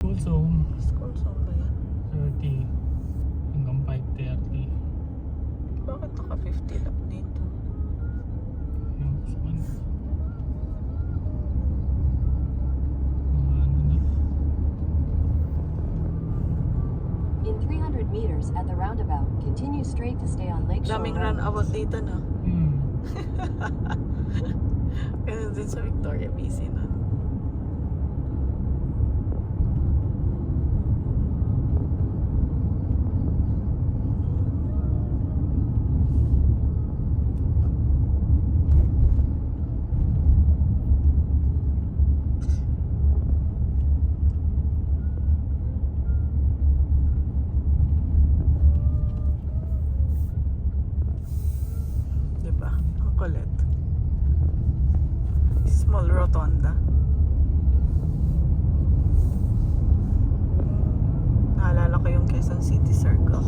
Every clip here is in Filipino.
School zone. School zone ba yan? 30 hanggang 5:30. Bakit naka 50 lang dito? Yung saan? Mga ano na. In 300 meters at the roundabout, continue straight to stay on Lakeshore Daming Road. runabout dito, no? Ganun din sa Victoria, busy na. Diba? Ang kulit. Small rotonda. Naalala ko yung Quezon City Circle.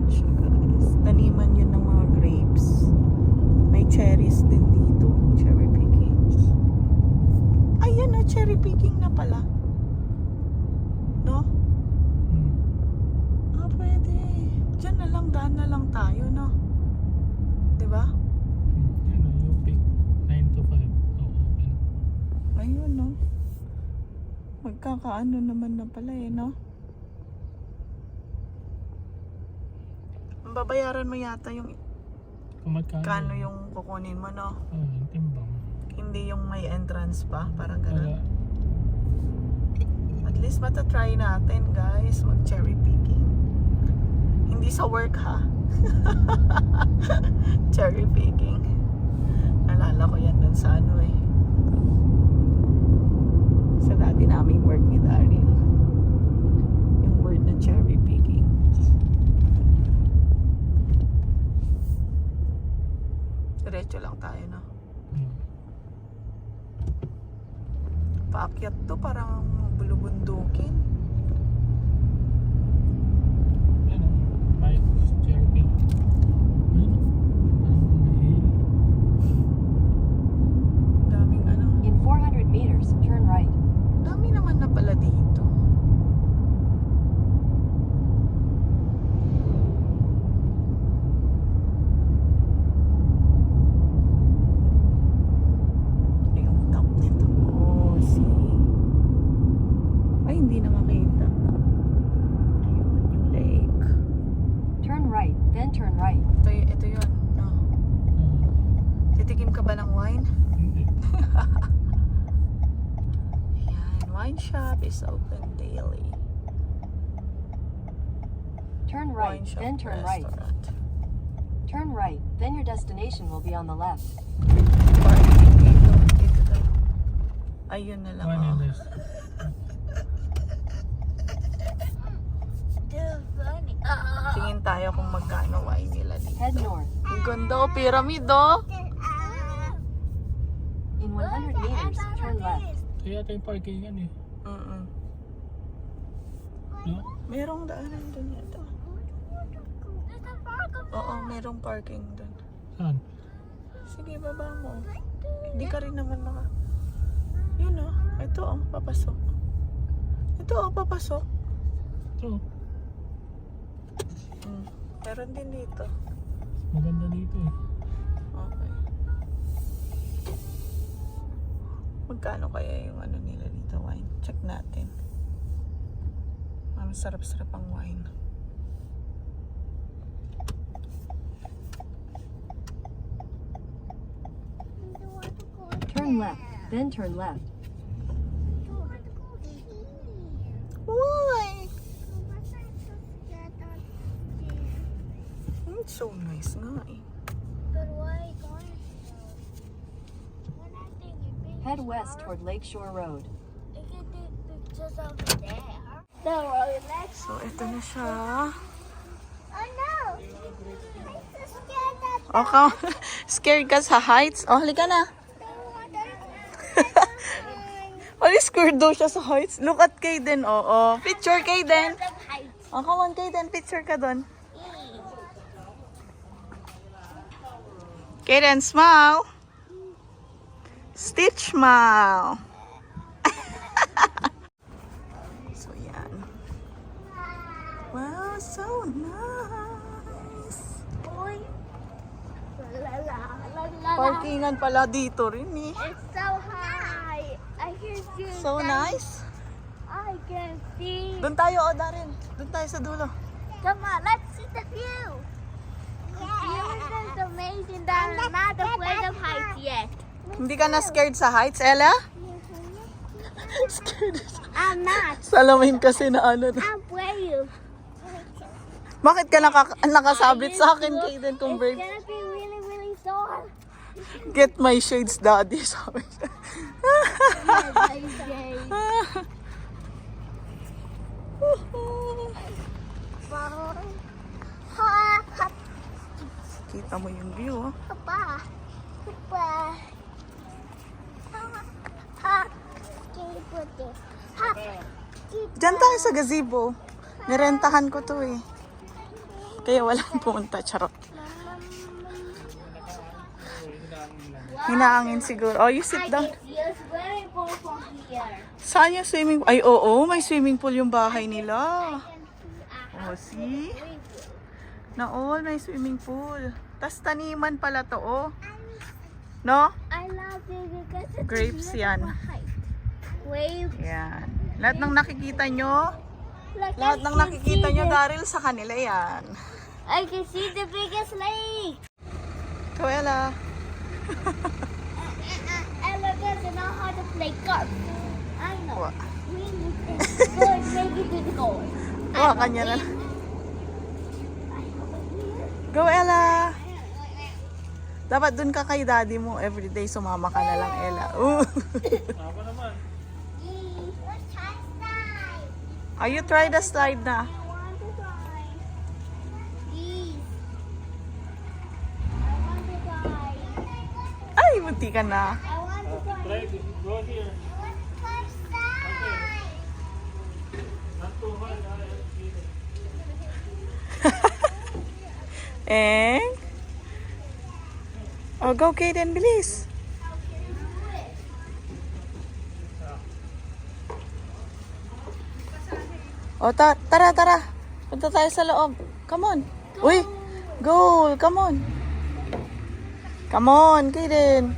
Siya guys. Taniman yun ng mga grapes. May cherries din dito. Cherry picking. Ayan na, cherry picking na pala. No? Ah, pwede. Diyan na lang, daan na lang tayo, no? Diba? Yan o, yung pick 9 to 5 open. Ayun, no? Magkakaano naman na pala eh, no? Babayaran mo yata yung Kung magkano kano yung kukunin mo, no? yung timbang. Hindi yung may entrance pa, parang Wala. gano'n. At least matatry natin, guys, mag cherry picking. Hindi sa work, ha? Cherry picking. Nalala ko yan dun sa ano eh. Sa dati naming work ni Daryl. Yung word na cherry picking. Diretso lang tayo, no? Paakyat to, parang bulubundukin. Yan o, may cherry pick. Ayun o, parang may Daming ano. In 400 meters, turn right. Dami naman na pala dito. Yung top nito. Oh, see? Ay, hindi na makita. Ayun, yung lake. Turn right, then turn right. Ito yun. No. Titikim ka ba ng wine? hindi. Yan, wine shop is open daily. Turn right, Wine shop, then turn right. restaurant. Turn right, then your destination will be on the left. Parking dito daw. Ayun na lang. One Oh. in this. Tingin tayo kung magkano wine nila dito. Head north. Ang ganda, oh, pyramid, oh. In 100 meters, turn left. Kaya ito yung parkingan eh. No? Merong daanan dun yata. Oo, merong parking dun. Saan? Sige, baba mo. Hindi ka rin naman naka... Yun oh. Ito oh, papasok. Ito oh, papasok. Ito. Meron din dito. Maganda dito eh. Okay. Magkano kaya yung ano nila dito, wine? Check natin. Ang sarap-sarap ang wine. Turn left, then turn left. Why? It's so nice nga eh. Head west toward Lakeshore Road. So, ito na siya. Oh no! I'm so scared that Okay. Scared ka sa heights? Oh, halika na. Ay, scared daw siya sa heights. Look at Kaden. Oo. Picture, Kaden. Oh, come on, Kaden. Picture ka doon. Kaden, smile. Stitch smile. So, yan. Wow, so nice. Parkingan pala dito rin eh. It's so high. I can see. So nice. I can see. Doon tayo, o Darin. Doon tayo sa dulo. Come on, let's see the view. The view is amazing. That I'm not afraid of heights yet. Hindi ka na scared sa heights, Ella? Scared. I'm not. Salamin kasi na ano. I'm brave. Bakit ka nakasabit sa akin, Kaden, kung brave? It's gonna be really, really soft. Get my shades, daddy, sabi siya. Kita mo yung view, oh. Papa. Papa. Diyan tayo sa gazebo. Nirentahan ko to eh. Kaya walang pumunta, charot. Hinaangin siguro. Oh, you sit down. It's very cold from here. Saan yung swimming pool? Ay, oo, may swimming pool yung bahay nila. Oh, see? Na all, may swimming pool. Tas taniman pala to, oh. No? I love it because it's Grapes yan. Grapes. Yan. Lahat ng nakikita nyo, Like lahat ng nakikita nyo, Daryl, sa kanila yan. I can see the biggest lake. Tuela. Ella doesn't know how to play golf. I know. Wa. We need to go and take it to the goal. Wa, kanya na. Go, Ella. Dapat dun ka kay daddy mo. Everyday sumama ka na lang, Ella. Tama naman. Let's try slide. Oh, you try the slide na. I want to try. Please. I want to try. Ay, munti ka na. I want to try. Try this. Go here. I want to try slide. Not too hard. Oh, go, Kaden, bilis. Oh, tara. Punta tayo sa loob. Come on. Uy, go. Come on. Come on, Kaden.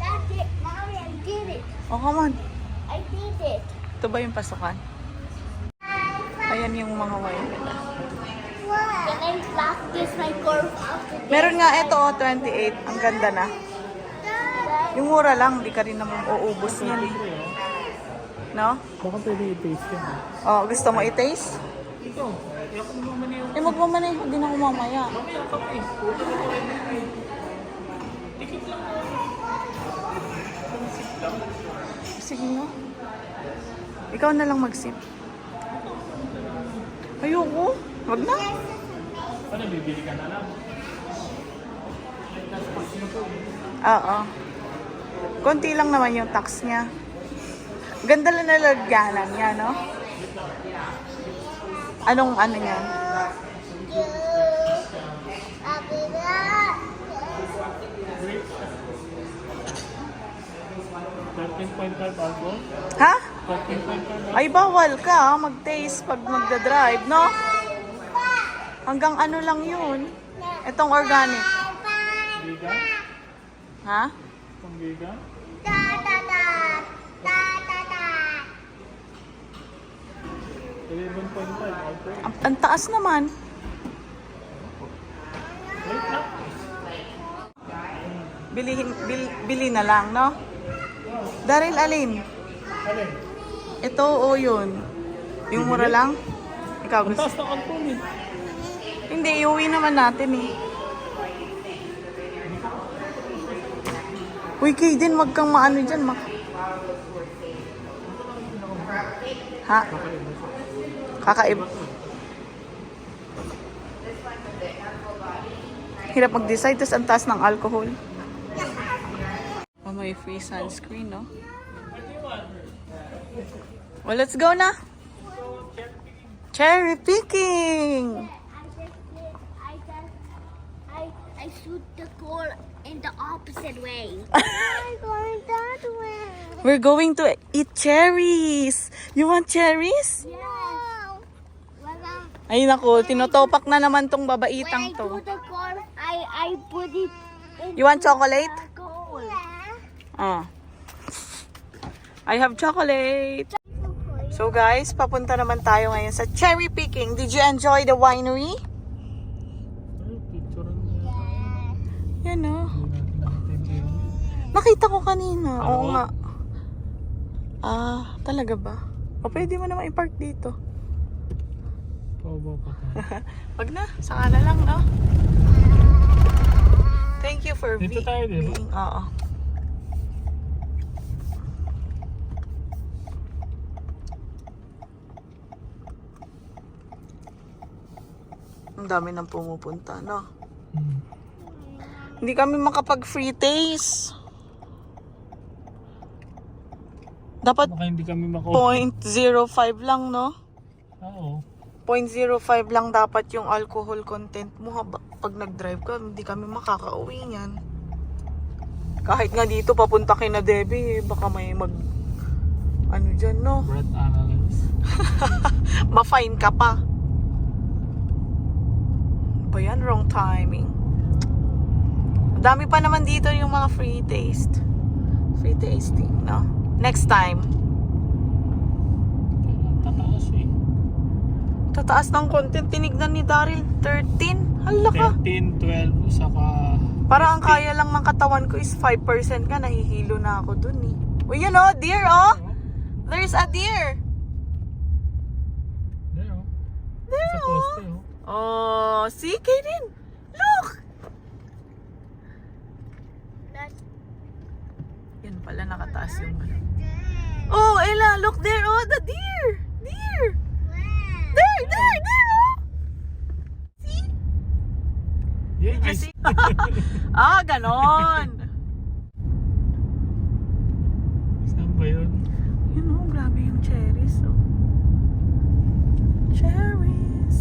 That's it. Mommy, I did it. Oh, come on. I did it. Ito ba yung pasukan? Ayan yung mga wine nila. Can I practice my golf after this? Meron nga ito, oh, 28. Ang ganda na. Yung mura lang, di ka rin naman uubos yan. No? Baka pwede i-taste yan. Oh, gusto mo i-taste? Ito. Kaya kung naman yung... Eh, magmamani. Hindi na kumamaya. Mamaya ka pa eh. Puto ko ko rin eh. Tikit lang. Sige nga. Ikaw na lang mag-sip. Ayoko. Wag na. Ano, bibili ka na lang? Oo. Konti lang naman yung tax niya. Ganda lang na lagyanan niya, no? Anong ano niya? 13.5 alcohol? Ha? 13.5 Ay, bawal ka mag-taste pag magdadrive, no? Hanggang ano lang yun. Itong organic. vegan? Ha? Pang vegan? 11.5 alcohol. Ang taas naman. Wait lang. Bili na lang, no? Daryl, alin? Alin? Ito o yun? Yung mura lang? Ikaw Ang gusto? taas ng alcohol eh. Hindi, iuwi naman natin eh. Uy, Kaden, wag kang maano dyan. Ha? Kakaiba. Hirap mag-decide, tapos ang taas ng alcohol. Oh, may free sunscreen, no? Well, let's go na. Cherry picking! I shoot the goal in the opposite way. I'm going that way. We're going to eat cherries. You want cherries? Yes. Ay naku, tinotopak na naman tong When I babaitang do to. the goal, I put it in You want chocolate? the goal. Ah. I have chocolate. So guys, papunta naman tayo ngayon sa cherry picking. Did you enjoy the winery? Ay, picture niya. Yan oh. Hindi natin nakita. Nakita ko kanina. Ano? Oo nga. Ah, talaga ba? O pwede mo naman i-park dito. Pabo pa tayo. Wag na, saka na lang, no? Thank you for Dito tayo, di ba? being... Oo. Ang dami nang pumupunta, no? Hmm. Hindi kami makapag-free taste. Dapat Baka hindi kami mako. 0.05 lang, no? Oo. 0.05 lang dapat yung alcohol content mo. Pag nag-drive ka, hindi kami makakauwi niyan. Kahit nga dito, papunta kina Debbie, baka may ano dyan, no? Breath analyze. Ma-fine ka pa. Ba yan? Wrong timing. Dami pa naman dito yung mga free taste. Free tasting, no? Next time. Tataas eh. Tataas ng content. Tinignan ni Daryl. 13? Hala ka. 13, 12, saka... Parang ang kaya lang ng katawan ko is 5% ka. Nahihilo na ako dun eh. Uy, yun oh, deer oh! There's a deer! There oh. There Sa oh! poste oh. Oh, see, Kaden? Look! Yan pala, nakataas yung ano. Oh, Ella, look there, oh, the deer! Deer! There, oh! See? Yeah, Did you I see? Ah, ganon! Saan ba yun? Yun oh, grabe yung cherries, oh. Cherries!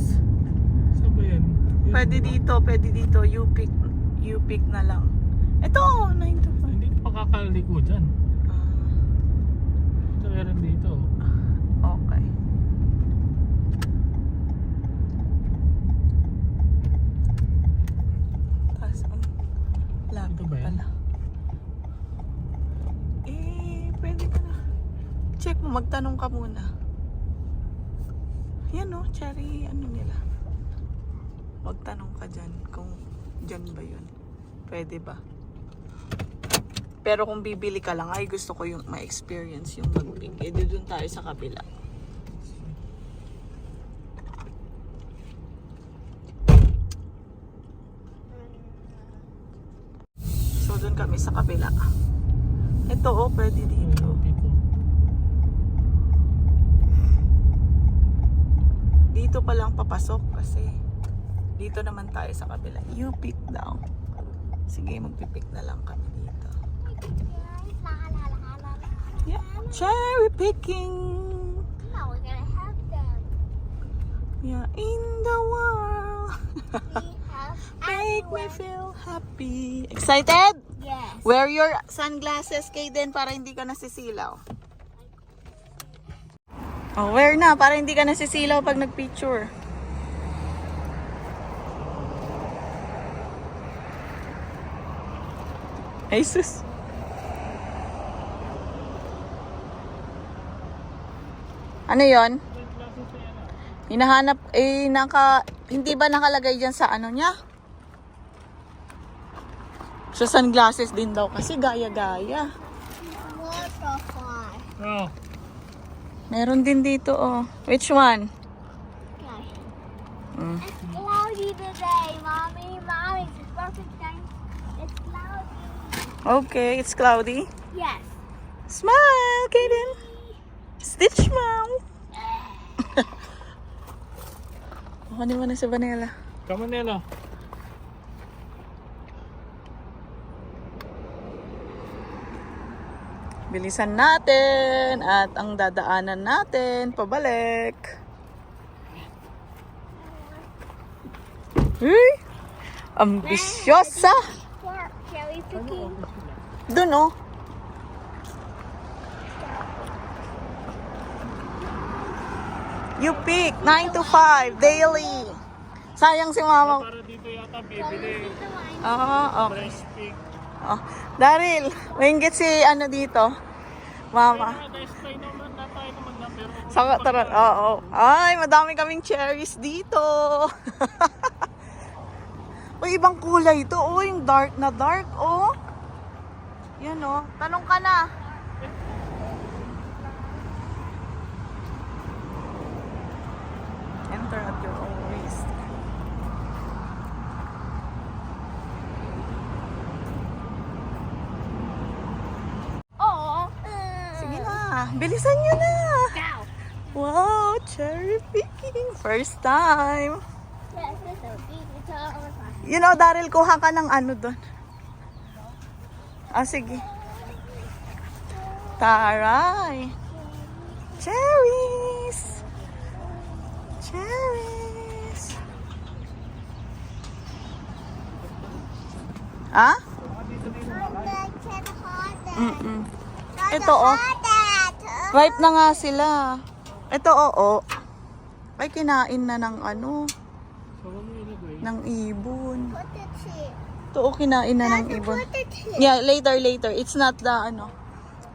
Saan ba yun? Yun Pwede ba? dito, you pick na lang. Ito, 9 to 5. Hindi ko pakakaliko dyan. Ito meron dito. Okay. Tapos, lapit Ito ba yan? pala. Pwede ka na. Check mo, magtanong ka muna. Yan o, cherry, ano nila. Magtanong ka dyan kung dyan ba yun. Pwede ba? Pero kung bibili ka lang, ay gusto ko yung ma-experience yung mag-pick. Eh, doon tayo sa kabila. So, doon kami sa kabila. Ito, oh, pwede dito. Dito. Dito pa lang papasok kasi dito naman tayo sa kabila. You pick daw. Sige, magpipick na lang kami dito. Cherry picking. Now we're gonna have them. Yeah, in the world. We have Make me everywhere. feel happy. Excited? Yes. Wear your sunglasses, Kaden, para hindi ka nasisilaw. Oh, wear na, para hindi ka nasisilaw pag nagpicture. Ay, sus. Ano yon? Hinahanap, hindi ba nakalagay dyan sa ano niya? Sa sunglasses din daw kasi gaya-gaya. Waterfall. Oh. Meron din dito, oh. Which one? Okay. Mm. It's cloudy today, Mommy. Mommy, it's perfect time. It's cloudy. Okay, it's cloudy. Yes. Smile, Kaden. Stitch mom. Kunin mo na si Vanilla. Come on, Nela. Bilisan natin at ang dadaanan natin pabalik. Uy! Ambisyosa! For cherry picking. Doon, oh. You pick 9 to 5 daily. Sayang si mama. Para dito yata bibili. Ah, okay. Fresh pick. Oh, Daryl, maingit si ano dito. Mama. Guys, try naman na tayo naman na pero Saka tara. Oo. Ay, madami kaming cherries dito. Uy, ibang kulay ito. Oh, yung dark na dark. Oh. Yan oh. Tanong ka na. Enter at your own risk. Oh. Sige na. Bilisan nyo na. Cow. Wow, cherry picking. First time. Yes, it's a big guitar. You know, Daryl, kuha ka ng ano doon. Ah, sige. Taray. Cherries. Cherries. Ah? Mm-mm. Ito, oh. Ripe na nga sila. Ito, oo. Ay, kinain na ng ano, so mo ilagay. ng ibon. Put it here. Ito, oh, kinain na ng ibon. Put it here. Yeah, later. It's not the ano.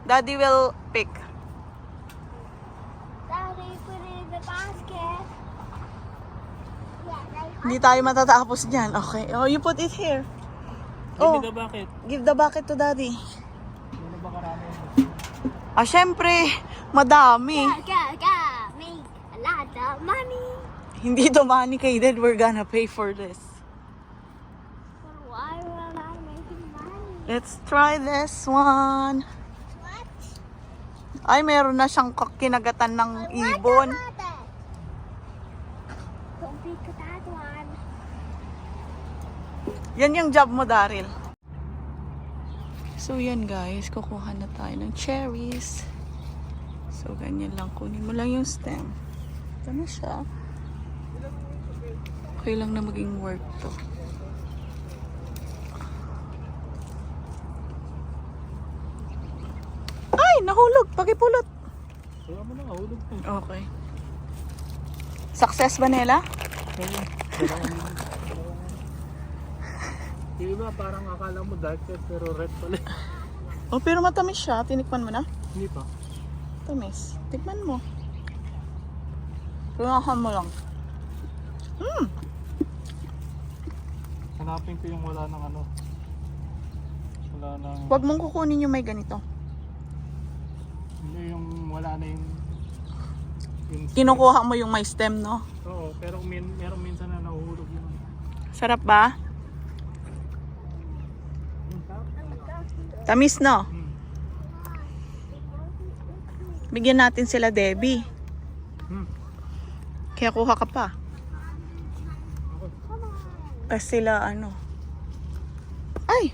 Daddy will pick. Daddy, put it in the basket. Yeah, like Hindi tayo matatapos dyan. Okay. Oh, you put it here. Oh, Give me the bucket. give the bucket to Daddy. Ano ba karami? Ah, syempre. Madami. Go, make a lot of money. Hindi to money kay Dad. We're gonna pay for this. But why am I making money? Let's try this one. What? Ay, meron na siyang kinagatan ng ibon. What about that? Don't pick that one. Yan yung job mo, Daryl. So, yan guys. Kukuha na tayo ng cherries. So, ganyan lang. Kunin mo lang yung stem. Ito na siya. Okay lang na maging work to. Ay! Nahulog! Pakipulot! Wala mo na, hulog po. Okay. Success, Vanilla? Yung iba parang akala mo dark red pero red pala. Oh, pero matamis siya. Tinikman mo na? Hindi pa. Tamis. Tikman mo. Kunahan mo lang. Hanapin ko yung wala ng ano. Wala ng... Huwag mong kukunin yung may ganito. Hindi yung wala na yung... Kinukuha mo yung may stem, no? Oo, pero meron minsan na nahuhulog yun. Sarap ba? Tamis, no? Bigyan natin sila Debbie. Kaya kuha ka pa. Kasi sila ano. Ay!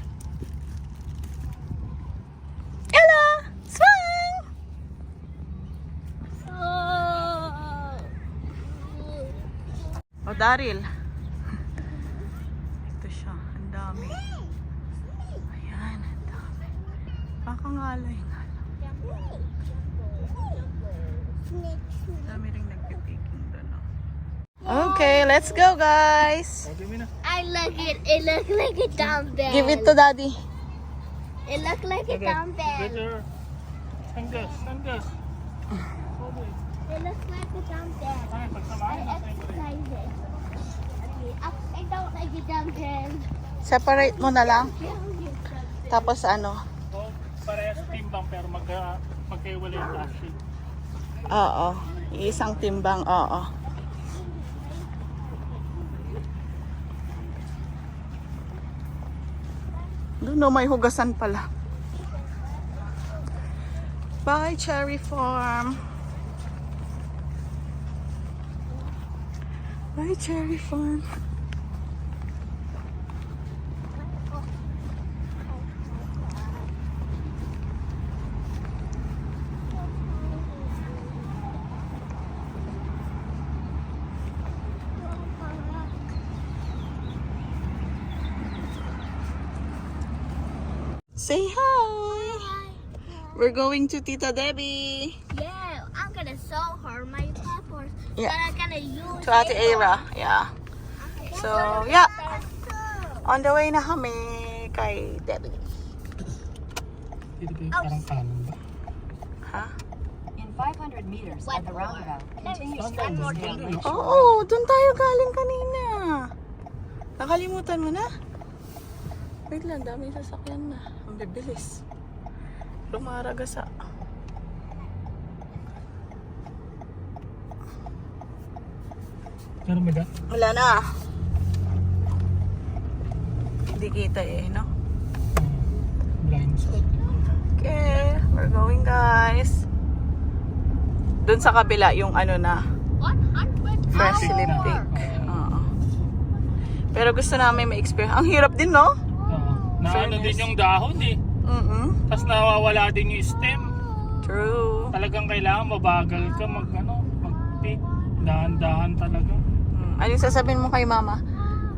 Ella! Smile! Daryl. Ito siya. Ang dami. Ayan, ang dami. Pakangalay nga lang. Dami rin nagpipiking doon. Okay, let's go guys. I like it. It looks like a dumbbell. Give it to daddy. It looks like a dumbbell. Sanggas. It looks like a dumbbell. I exercise it. I don't like a dumbbell. Separate mo na lang. Tapos ano? Parehas timbang pero magkaiwalay yung plastic. Oo. Isang timbang. Oo. Doon no, may hugasan pala. Bye, Cherry Farm. Bye, Cherry Farm. Say hi. We're going to Tita Debbie. Yeah, I'm gonna show her my peppers. Yeah. But I'm gonna use To Ate it. Era. Yeah. So, yeah. On the way na kami kay Debbie. Dito kayo parang kanan ba? Ha? In 500 meters at the roundabout, continue straight to stay on Lakeshore. Oo, doon tayo galing kanina. Nakalimutan mo na? Wait lang, daming sasakyan na. Ang bibilis. Lumaragasa. Meron ba dyan? Wala na. Hindi kita eh, no? Blind spot. Okay, we're going guys. Doon sa kabila yung ano na, 100 fresh lipstick. Oo. Pero gusto namin ma-experience. Ang hirap din, no? Na ano din yung dahon eh. Tapos nawawala din yung stem. True. Talagang kailangan mabagal ka mag-pick. Dahan-dahan talaga. Anong sasabihin mo kay mama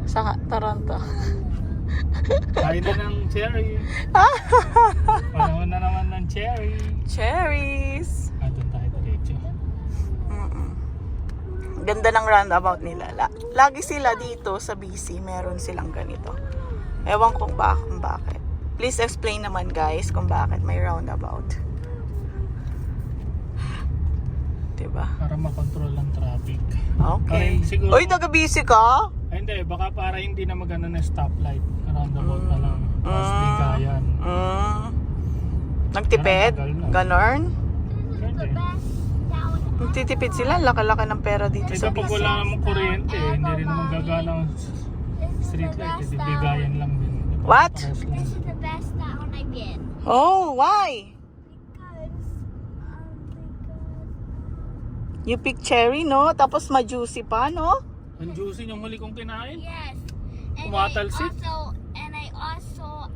sa Toronto? Kain na ng cherry. Panahon na naman ng cherry. Cherries! Doon tayo diretso. Ganda ng roundabout nila. Lagi sila dito sa BC, meron silang ganito. Ewan kung bakit. Please explain naman guys kung bakit may roundabout. Diba? Para makontrol ang traffic. Okay. Siguro- Uy, taga-busy ka? Ay, hindi, baka para hindi na magano na stoplight. Roundabout na lang. Tapos bigayan. Nagtipid? Ganon? Pwede. Nagtitipid sila, laki-laki ng pera dito Eh sa kapag BC. wala namang kuryente, hindi rin naman gagana ang street light. Hindi bigayan lang din. What? Pares lang. This is the best town I've been. Oh, why? You pick cherry, no? Tapos ma-juicy pa, no? Ang juicy yung huli kong kinain. Yes. And Tumatalsik? I also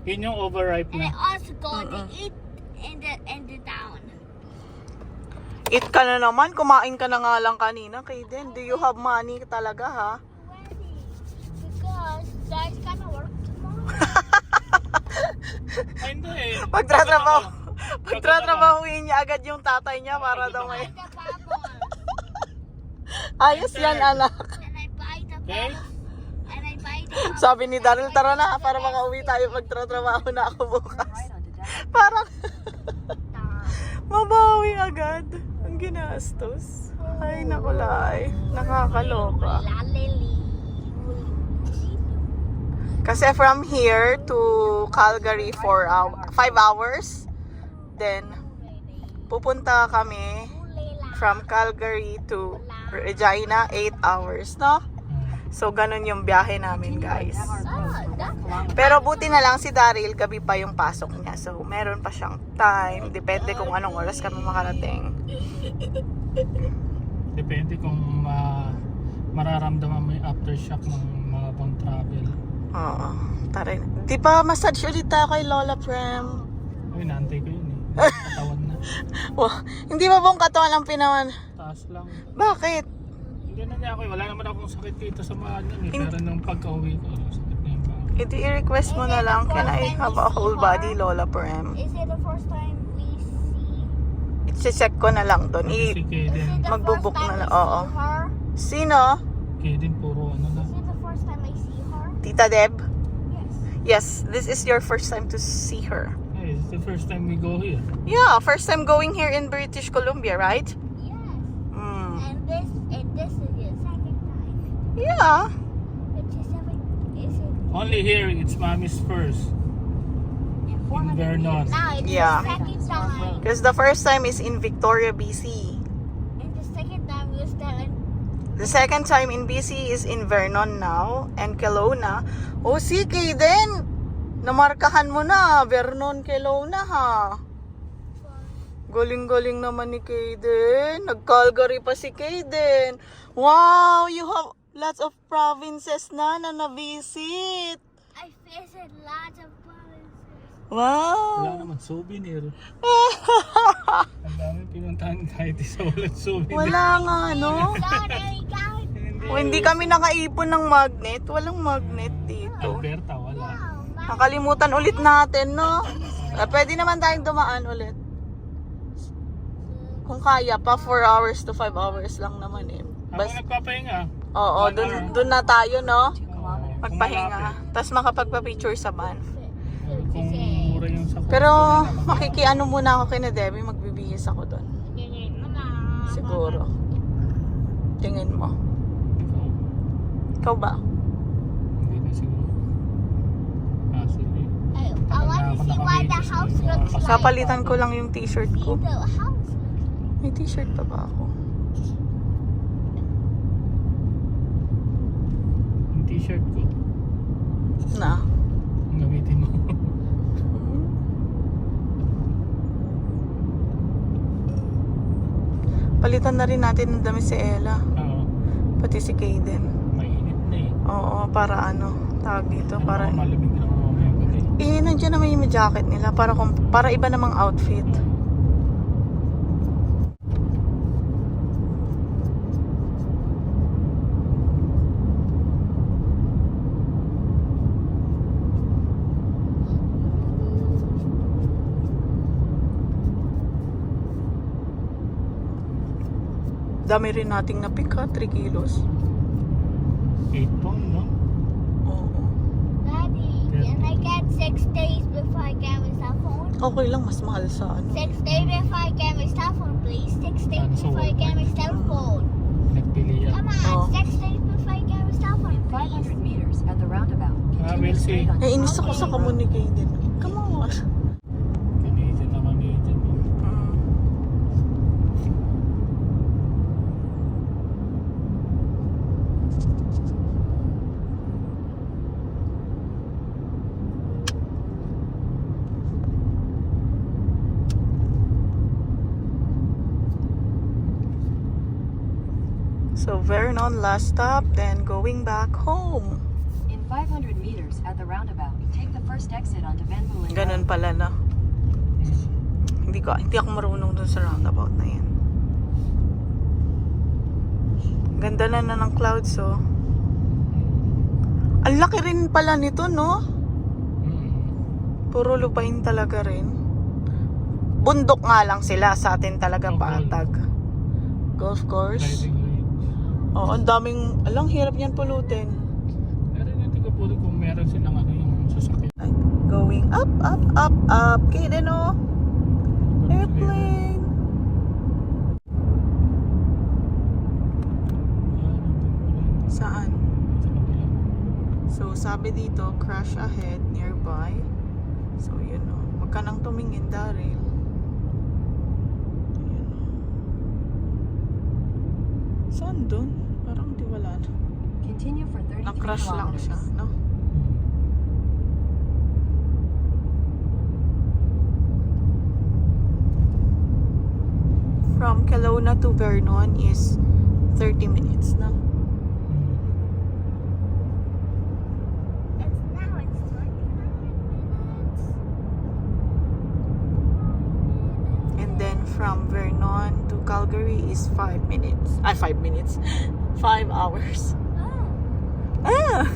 Yun yung overripe And I na. also go to eat in the town. Eat ka na naman. Kumain ka na nga lang kanina, Kaden. Do you have money talaga, ha? Because that's gonna work tomorrow. Ay, hindi eh. Pagtratrabahuin niya agad yung tatay niya para daw may... Buy the bubble. Ayos yan, anak. And I buy the Okay? bubble. And I buy the Sabi ni Daryl, tara na, para makauwi tayo magtratrabaho na ako bukas. Right onto Dallas. Parang mabawi agad. Ang ginastos. Ay, nakulay. Nakakaloka. Kasi from here to Calgary 5 hours. Then, pupunta kami from Calgary to Regina 8 hours, no? So, ganun yung biyahe namin, guys. Pero buti na lang si Daryl, gabi pa yung pasok niya. So, meron pa siyang time. Depende kung anong oras kami makarating. Depende kung mararamdaman mo yung aftershock ng mga pang travel. Oo. Tara. Di ba massage ulit tayo kay Lola Prem? Ay, naantay ko yun eh. Katawan na. Wow. Hindi ba buong katawan ang pinawan? Taas lang. Bakit? Hindi, Ganun niya ako. Wala naman akong sakit dito sa mga ano eh. Pero nung pagka-uwi ko, sakit na yung paa. Ito i-request mo na lang, can I have a whole body Lola Prem? Is it the first time we see? I-check ko na lang doon. Si Is it Kaden. the Magbubuk first time na lang, I oo. see her? Sino? Kaden, puro ano na. Is it the first time I see her? Tita Deb? Yes. Yes, this is your first time to see her. Hey, it's the first time we go here. Yeah, first time going here in British Columbia, right? Yes. Mm. And this is the second time. Yeah. Which is is it? Only here, it's mommy's first. In In 400 Vernon. meters, Now it's Yeah. the second time. Because the first time is in Victoria, BC. And the second time we're still in. The second time in BC is in Vernon now and Kelowna. Oh, si Kaden! Namarkahan mo na, Vernon, Kelowna ha. Galing-galing naman ni Kaden. Nag-Calgary pa si Kaden. Wow, you have lots of provinces na na-visit. I visited lots of provinces. Wow. Wala naman souvenir. Ang dami pinuntahan kahit isa walang souvenir. Wala nga, no? Sorry, guys. O, hindi kami nakaipon ng magnet. Walang magnet dito. Alberta, wala. Nakalimutan ulit natin, no? Pwede naman tayong dumaan ulit. Kung kaya pa, 4 hours to 5 hours lang naman eh. Habang nagpapahinga. Oo, dun na tayo, no? 2 kilometers. Magpahinga. Tapos makapagpa-picture sa van. Kung mura yung sakit. Pero makikiano muna ako kay na Debbie, magbibihis ako doon. Siguro. Tingin mo. Ikaw ba? Hindi na siguro. Sige. I want to see what the house looks like. Sapalitan ko lang yung t-shirt See ko. the house. May t-shirt pa ba ako? Yung t-shirt ko. Na. Ang gamitin mo. Palitan na rin natin ng dami si Ella. Oo. Pati si Kaden. Mainit na eh. Oo, para ano, tawag dito, para... Malamig na mamaya gabi. Nandiyan naman yung jacket nila para iba namang outfit. Dami rin nating na-pick ha, 3 kilos. 8 pound, no? Oo. Daddy, can I get 6 days before I get my cell phone? Okay lang, mas mahal sa ano. 6 days before I get my cell phone, please. 6 days before I get my cell phone. Nagpili yan. Come on, Oh. 6 days before I get my cell phone, In please. 500 meters at the roundabout, continue we'll see. straight on Naiinis ako South sa Lake kamon Road. ni Kaden. Come on. Canadian na Canadian. Mm. So Vernon last stop, then going back home. In 500 meters at the roundabout, take the first exit onto Van Moulin Ganun Road. pala na. Hindi ako marunong dun sa roundabout na yan. Ganda na ng clouds, oh. Ang laki rin pala nito, no? Puro lupain talaga rin. Bundok nga lang sila, sa atin talaga Okay. patag. Golf course. Driving range. Oo, ang daming, alang hirap niyan pulutin. Pero yung tiga po kung meron silang ano yung sasakyan. Going up, up, up, up. Kaden, oh. Airplane. Saan? So, sabi dito, crash ahead, nearby. So, yun o. Huwag ka nang tumingin, Daryl. Yun o. Saan dun? Parang di wala na. Continue for 33 Na-crash lang kilometers. siya, no? From Kelowna to Vernon is 30 minutes na. Now it's 29 minutes. And then from Vernon to Calgary is 5 minutes. 5 minutes. 5 hours. Ah!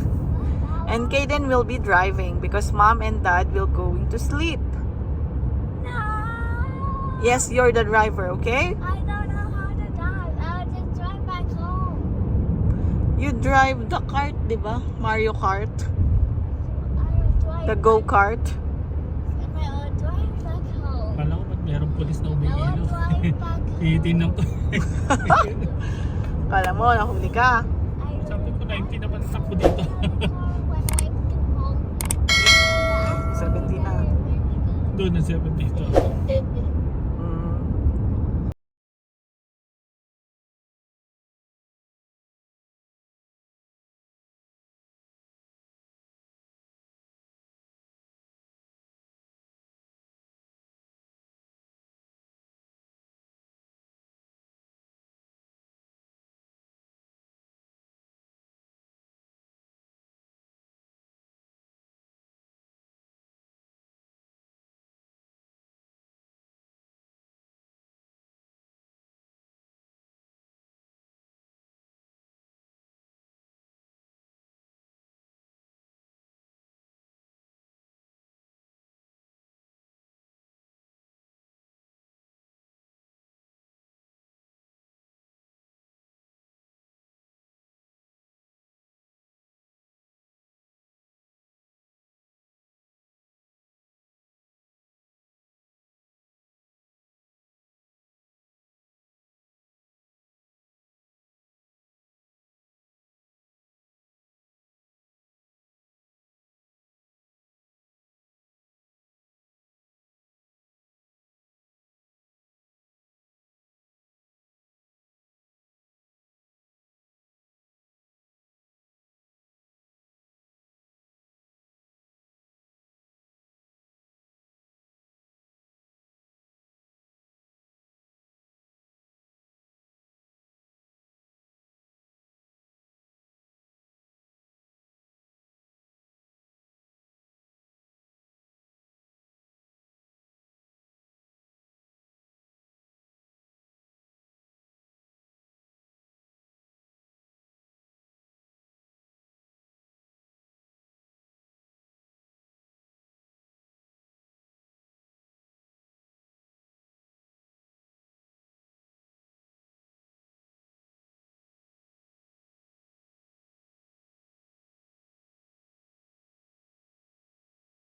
And Kaden will be driving because mom and dad will going to sleep. No. Yes, you're the driver, okay? I don't know how to drive. I'll just drive back home. You drive the kart, di ba? Mario Kart. I will drive. The go-kart. And I will drive back home. Kala ko ba't merong pulis na I will umihilo? drive back home. Titinang ko. Kala mo, nahuli ka. Sabi ko 90 naman takbo dito. When I get home. 70 na. Doon na 70 ito.